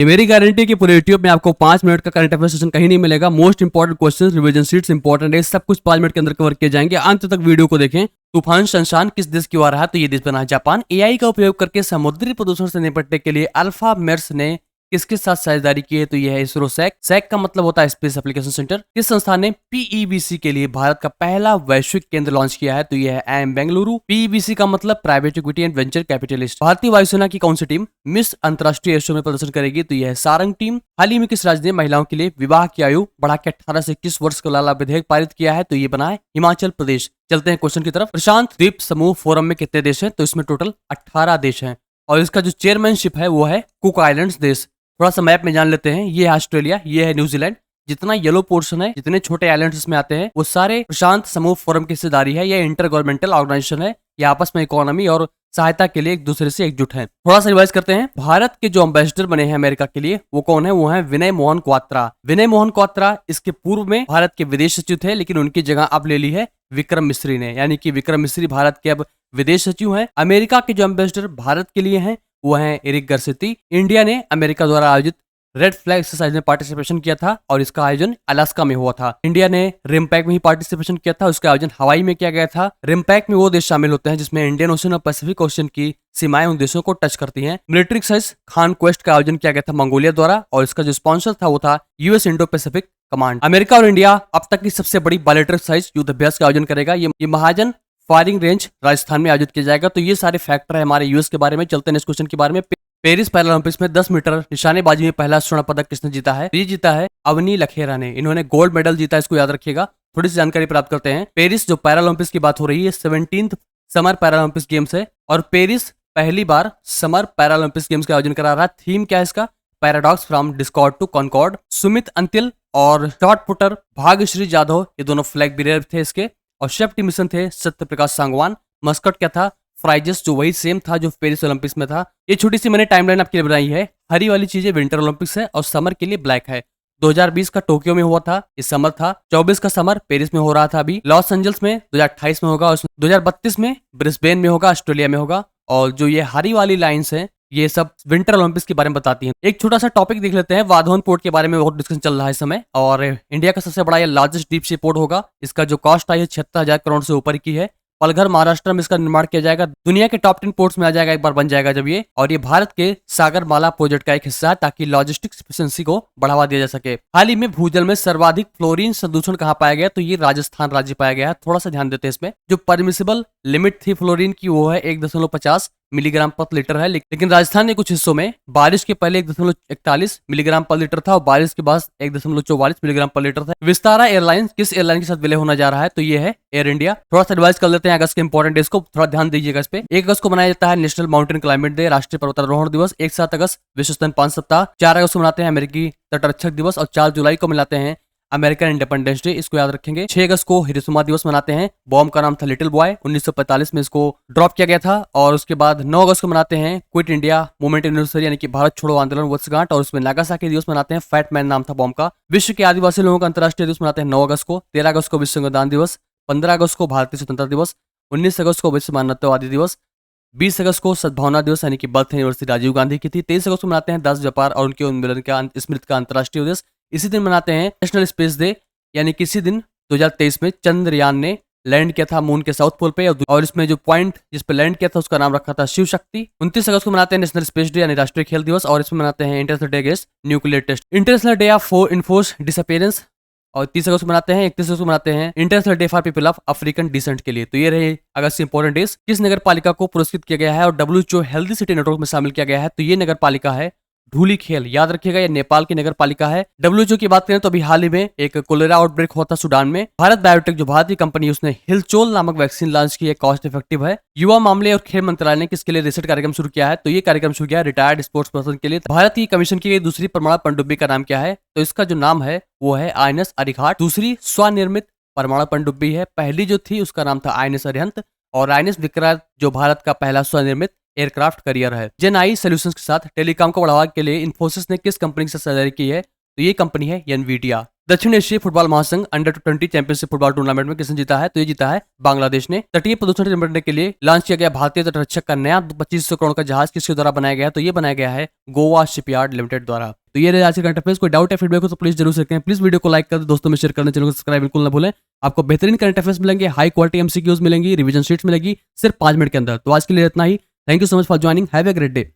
ये मेरी गारंटी कि पूरे यूट्यूब में आपको 5 मिनट का करंट अफेयर सेशन कहीं नहीं मिलेगा। Most important questions, revision sheets important है, सब कुछ 5 मिनट के अंदर कवर किए जाएंगे। अंत तक वीडियो को देखें। तूफान शमशान किस देश की ओर रहा? तो ये देश बना जापान। एआई का उपयोग करके समुद्री प्रदूषण से निपटने के लिए अल्फा मेर्स ने किसके साथ साझेदारी की है? तो यह है इसरो सैक। सैक का मतलब होता है स्पेस एप्लीकेशन सेंटर। किस संस्थान ने पीईबीसी के लिए भारत का पहला वैश्विक केंद्र लॉन्च किया है? तो यह है आईएम बेंगलुरु। पीईबीसी का मतलब private equity and venture capitalist. भारतीय वायुसेना की कौन सी टीम मिस अंतरराष्ट्रीय एयर शो में प्रदर्शन करेगी? तो यह है सारंग टीम। हाल ही में किस राज्य ने महिलाओं के लिए विवाह की आयु बढ़ा के 18 से 21 वर्ष का लाला विधेयक पारित किया है? तो ये बना है हिमाचल प्रदेश। चलते हैं क्वेश्चन की तरफ। प्रशांत द्वीप समूह फोरम में कितने देश हैं? तो इसमें टोटल 18 देश हैं और इसका जो चेयरमैनशिप है वो है कुक आइलैंड्स देश। थोड़ा सा मैप में जान लेते हैं। ये है ऑस्ट्रेलिया, ये है न्यूजीलैंड। जितना येलो पोर्शन है, जितने छोटे आइलैंड्स इसमें आते हैं, वो सारे प्रशांत समूह फोरम की हिस्सेदारी है। ये इंटर गवर्नमेंटल ऑर्गेनाइजेशन है। ये आपस में इकोनॉमी और सहायता के लिए एक दूसरे से एकजुट है। थोड़ा सा रिवाइज करते हैं। भारत के जो एम्बेसडर बने हैं अमेरिका के लिए वो कौन है? वो है विनय मोहन क्वात्रा। विनय मोहन क्वात्रा इसके पूर्व में भारत के विदेश सचिव थे, लेकिन उनकी जगह अब ले ली है विक्रम मिस्री ने। यानी कि विक्रम मिस्री भारत के अब विदेश सचिव हैं। अमेरिका के जो एम्बेसडर भारत के लिए हैं वो है एरिक गर्सेती। इंडिया ने अमेरिका द्वारा आयोजित रेड फ्लैग एक्सरसाइज में पार्टिसिपेशन किया था और इसका आयोजन अलास्का में हुआ था। इंडिया ने रिमपैक में ही पार्टिसिपेशन किया था, उसका आयोजन हवाई में किया गया था। रिमपैक में वो देश शामिल होते हैं जिसमें इंडियन ओशन और पैसिफिक ओशन की सीमाएं उन देशों को टच करती हैं। मिलिट्री एक्सरसाइज खान क्वेस्ट का आयोजन किया गया था मंगोलिया द्वारा और इसका जो स्पॉन्सर था वो था US Indo Pacific command. America और इंडिया अब तक की सबसे बड़ी बायलैटरल एक्सरसाइज युद्ध अभ्यास का आयोजन करेगा। ये महाजन फायरिंग रेंज राजस्थान में आयोजित किया जाएगा। तो ये सारे फैक्टर है हमारे यूएस के बारे में। चलते हैं नेक्स्ट क्वेश्चन के बारे में। पेरिस पैरालंपिक्स में 10 मीटर निशानेबाजी में पहला स्वर्ण पदक किसने जीता है? ये जीता है अवनी लखेरा ने। इन्होंने गोल्ड मेडल जीता, इसको याद रखिएगा। थोड़ी सी जानकारी प्राप्त करते हैं। पेरिस जो पैरालंपिक्स की बात हो रही है 17th समर पैरालंपिक्स गेम्स है और पेरिस पहली बार समर पैरालंपिक्स गेम्स का आयोजन करा रहा है। थीम क्या है इसका? Paradox from discord to concord. Sumit Antil और शॉट पुटर भाग्यश्री जाधव ये दोनों फ्लैग बियर थे इसके और शेफ टीम थे सत्य प्रकाश सांगवान। मस्कट क्या था? फ्राइजेस, जो वही सेम था जो पेरिस ओलंपिक्स में था। ये छोटी सी मैंने टाइमलाइन आपके लिए बनाई है। हरी वाली चीजें विंटर ओलंपिक्स है और समर के लिए ब्लैक है। 2020 का टोक्यो में हुआ था, ये समर था। 24 का समर पेरिस में हो रहा था अभी। लॉस एंजल्स में 2028 में होगा और 2032 में ब्रिस्बेन में होगा, ऑस्ट्रेलिया में होगा। और जो ये हरी वाली लाइन्स हैं ये सब विंटर ओलंपिक्स के बारे में बताती हैं। एक छोटा सा टॉपिक देख लेते हैं। वाधवन पोर्ट के बारे में बहुत डिस्कशन चल रहा है इस समय और इंडिया का सबसे बड़ा ये लार्जेस्ट डीप सी पोर्ट होगा। इसका जो कॉस्ट आई है 76,000 करोड़ से ऊपर की है। पलघर महाराष्ट्र में इसका निर्माण किया जाएगा। दुनिया के टॉप 10 पोर्ट्स में आ जाएगा एक बार बन जाएगा जब ये। और ये भारत के सागरमाला प्रोजेक्ट का एक हिस्सा है ताकि लॉजिस्टिक्स एफिशिएंसी को बढ़ावा दिया जा सके। हाल ही में भूजल में सर्वाधिक फ्लोरीन प्रदूषण कहाँ पाया गया? तो ये राजस्थान राज्य पाया गया है। थोड़ा सा ध्यान देते हैं इसमें। जो परमिसिबल लिमिट थी फ्लोरीन की वो है 1.50 मिलीग्राम पर लीटर है, लेकिन राजस्थान के कुछ हिस्सों में बारिश के पहले 1.41 मिलीग्राम पर लीटर था और बारिश के बाद 1.44 मिलीग्राम पर लीटर था। विस्तारा एयरलाइंस किस एयरलाइन के साथ विलय होने जा रहा है? तो ये है एयर इंडिया। थोड़ा सा रिवाइज कर लेते हैं अगस्त के इंपॉर्टेंट डेज को, थोड़ा ध्यान दीजिएगा इस पे। 1 अगस्त को मनाया जाता है नेशनल माउंटेन क्लाइमेट डे, राष्ट्रीय पर्वतारोहण दिवस। 7 अगस्त विश्व स्तनपान सप्ताह। 4 अगस्त को मनाते हैं अमेरिकी तटरक्षक दिवस और 4 जुलाई को मनाते हैं अमेरिकन इंडिपेंडेंस डे, इसको याद रखेंगे। 6 अगस्त को हिरोशिमा दिवस मनाते हैं। बॉम्ब का नाम था लिटिल बॉय। 1945 में इसको ड्रॉप किया गया था। और उसके बाद 9 अगस्त को मनाते हैं क्विट इंडिया मूवमेंट एनिवर्सरी यानी कि भारत छोड़ो आंदोलन वर्षगांठ और उसमें नागासाकी दिवस मनाते हैं। फैट मैन नाम था बॉम्ब का। विश्व के आदिवासी लोगों का अंतर्राष्ट्रीय दिवस मनाते हैं 9 अगस्त को। 13 अगस्त को विश्व संविधान दिवस। 15 अगस्त को भारतीय स्वतंत्रता दिवस। 19 अगस्त को विश्व मानवतावादी दिवस। 20 अगस्त को सद्भावना दिवस यानी कि बर्थ एनिवर्सरी राजीव गांधी की थी। 23 अगस्त को मनाते हैं 10 व्यापार और उनके उन्मूलन का स्मृति का अंतर्राष्ट्रीय दिवस। इसी दिन मनाते हैं नेशनल स्पेस डे यानी किसी दिन 2023 में चंद्रयान ने लैंड किया था मून के साउथ पोल पे और इसमें जो पॉइंट जिस पे लैंड किया था उसका नाम रखा था शिव शक्ति। 29 अगस्त को मनाते हैं नेशनल स्पेस डे यानी राष्ट्रीय खेल दिवस और इसमें मनाते हैं international day against nuclear test, international day of enforced disappearance. और 30 अगस्त को मनाते हैं 31 अगस्त को मनाते हैं international day for people of African descent के लिए। तो ये रहे अगस्त के इंपॉर्टेंट डेज। किस नगर पालिका को पुरस्कृत किया गया है और WHO हेल्दी सिटी नेटवर्क में शामिल किया गया है? तो ये नगर पालिका है धूली खेल, याद रखिएगा। ये नेपाल की नगर पालिका है। WHO की बात करें तो अभी हाल ही में एक कोलेरा आउटब्रेक हुआ था सूडान में। भारत बायोटेक जो भारतीय कंपनी है उसने हिलचोल नामक वैक्सीन लॉन्च की है, कॉस्ट इफेक्टिव है। युवा मामले और खेल मंत्रालय ने किसके लिए रिसर्च कार्यक्रम शुरू किया है? तो ये कार्यक्रम शुरू किया रिटायर्ड स्पोर्ट्स पर्सन के लिए। भारत की कमीशन की गई दूसरी परमाणु पनडुब्बी का नाम क्या है? तो इसका जो नाम है वो है INS अरिहंत। दूसरी स्वनिर्मित परमाणु पनडुब्बी है। पहली जो थी उसका नाम था INS अरिहंत और INS विक्रांत जो भारत का पहला स्वनिर्मित एयरक्राफ्ट करियर है। जेन आई सोल्यूशंस के साथ टेलीकॉम को बढ़ावा के लिए इन्फोसिस ने किस कंपनी के साथ साझेदारी की है? तो ये कंपनी है एनवीडिया। दक्षिण एशियाई फुटबॉल महासंघ अंडर 20 चैंपियनशिप फुटबॉल टूर्नामेंट में किसने जीता है? तो ये जीता है बांग्लादेश ने। तटीय प्रदूषण से निपटने के लिए लॉन्च किया गया भारतीय तटरक्षक का नया 2500 करोड़ का जहाज किसके द्वारा बनाया गया है? तो ये बनाया गया है गोवा शिपयार्ड लिमिटेड द्वारा। तो ये रहे आज के करंट अफेयर्स। कोई डाउट या फीडबैक हो तो प्लीज जरूर सकते हैं। प्लीज वीडियो को लाइक कर दो, दोस्तों में शेयर करना, चैनल को सब्सक्राइब बिल्कुल ना भूलें। आपको बेहतरीन करंट अफेयर्स मिलेंगे, हाई क्वालिटी एमसीक्यूज मिलेंगी, रिवीजन शीट्स मिलेगी सिर्फ 5 मिनट के अंदर। तो आज के लिए इतना ही। Thank you so much for joining. Have a great day.